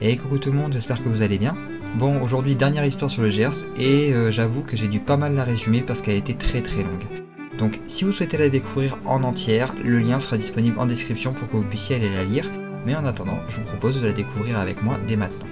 Et coucou tout le monde, j'espère que vous allez bien. Bon, aujourd'hui dernière histoire sur le Gers, et j'avoue que j'ai dû pas mal la résumer parce qu'elle était très longue. Donc si vous souhaitez la découvrir en entière, le lien sera disponible en description pour que vous puissiez aller la lire, mais en attendant, je vous propose de la découvrir avec moi dès maintenant.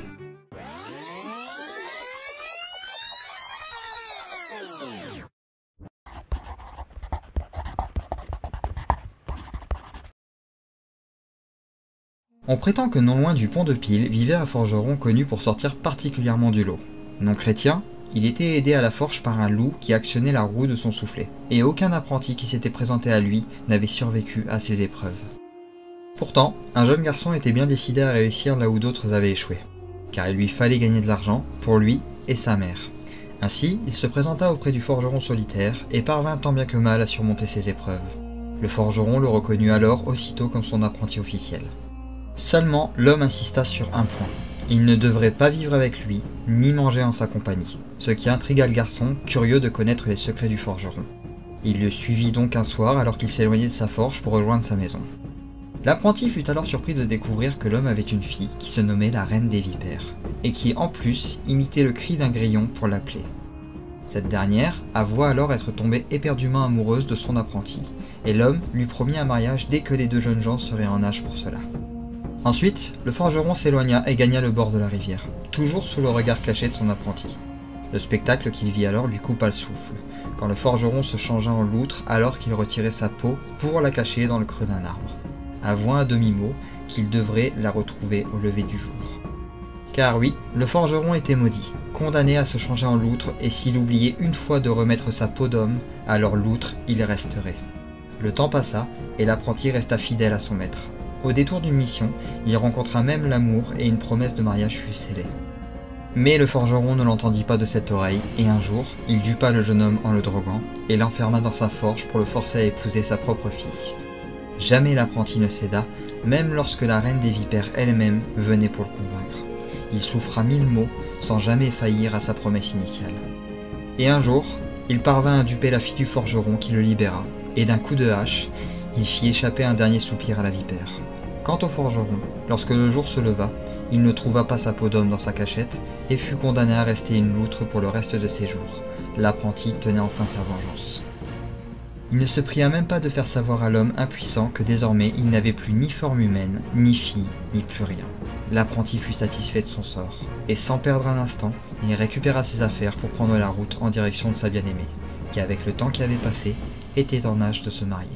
On prétend que non loin du pont de Pile vivait un forgeron connu pour sortir particulièrement du lot. Non chrétien, il était aidé à la forge par un loup qui actionnait la roue de son soufflet, et aucun apprenti qui s'était présenté à lui n'avait survécu à ces épreuves. Pourtant, un jeune garçon était bien décidé à réussir là où d'autres avaient échoué, car il lui fallait gagner de l'argent pour lui et sa mère. Ainsi, il se présenta auprès du forgeron solitaire et parvint tant bien que mal à surmonter ces épreuves. Le forgeron le reconnut alors aussitôt comme son apprenti officiel. Seulement, l'homme insista sur un point. Il ne devrait pas vivre avec lui, ni manger en sa compagnie, ce qui intrigua le garçon, curieux de connaître les secrets du forgeron. Il le suivit donc un soir alors qu'il s'éloignait de sa forge pour rejoindre sa maison. L'apprenti fut alors surpris de découvrir que l'homme avait une fille qui se nommait la Reine des Vipères, et qui en plus imitait le cri d'un grillon pour l'appeler. Cette dernière avoua alors être tombée éperdument amoureuse de son apprenti, et l'homme lui promit un mariage dès que les deux jeunes gens seraient en âge pour cela. Ensuite, le forgeron s'éloigna et gagna le bord de la rivière, toujours sous le regard caché de son apprenti. Le spectacle qu'il vit alors lui coupa le souffle, quand le forgeron se changea en loutre alors qu'il retirait sa peau pour la cacher dans le creux d'un arbre, avouant à demi-mot qu'il devrait la retrouver au lever du jour. Car oui, le forgeron était maudit, condamné à se changer en loutre, et s'il oubliait une fois de remettre sa peau d'homme, alors loutre il resterait. Le temps passa, et l'apprenti resta fidèle à son maître. Au détour d'une mission, il rencontra même l'amour et une promesse de mariage fut scellée. Mais le forgeron ne l'entendit pas de cette oreille, et un jour, il dupa le jeune homme en le droguant, et l'enferma dans sa forge pour le forcer à épouser sa propre fille. Jamais l'apprenti ne céda, même lorsque la Reine des Vipères elle-même venait pour le convaincre. Il souffra 1000 maux, sans jamais faillir à sa promesse initiale. Et un jour, il parvint à duper la fille du forgeron qui le libéra, et d'un coup de hache, il fit échapper un dernier soupir à la vipère. Quant au forgeron, lorsque le jour se leva, il ne trouva pas sa peau d'homme dans sa cachette et fut condamné à rester une loutre pour le reste de ses jours. L'apprenti tenait enfin sa vengeance. Il ne se pria même pas de faire savoir à l'homme impuissant que désormais il n'avait plus ni forme humaine, ni fille, ni plus rien. L'apprenti fut satisfait de son sort, et sans perdre un instant, il récupéra ses affaires pour prendre la route en direction de sa bien-aimée, qui avec le temps qui avait passé, était en âge de se marier.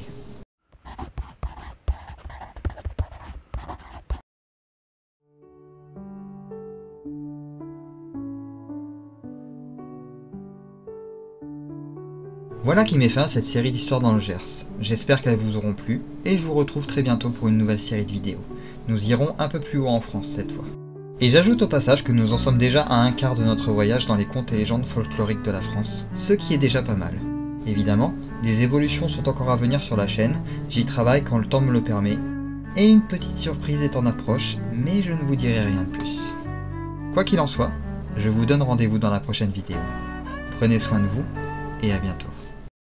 Voilà qui met fin à cette série d'histoires dans le Gers. J'espère qu'elles vous auront plu, et je vous retrouve très bientôt pour une nouvelle série de vidéos. Nous irons un peu plus haut en France cette fois. Et j'ajoute au passage que nous en sommes déjà à un quart de notre voyage dans les contes et légendes folkloriques de la France, ce qui est déjà pas mal. Évidemment, des évolutions sont encore à venir sur la chaîne, j'y travaille quand le temps me le permet, et une petite surprise est en approche, mais je ne vous dirai rien de plus. Quoi qu'il en soit, je vous donne rendez-vous dans la prochaine vidéo. Prenez soin de vous, et à bientôt.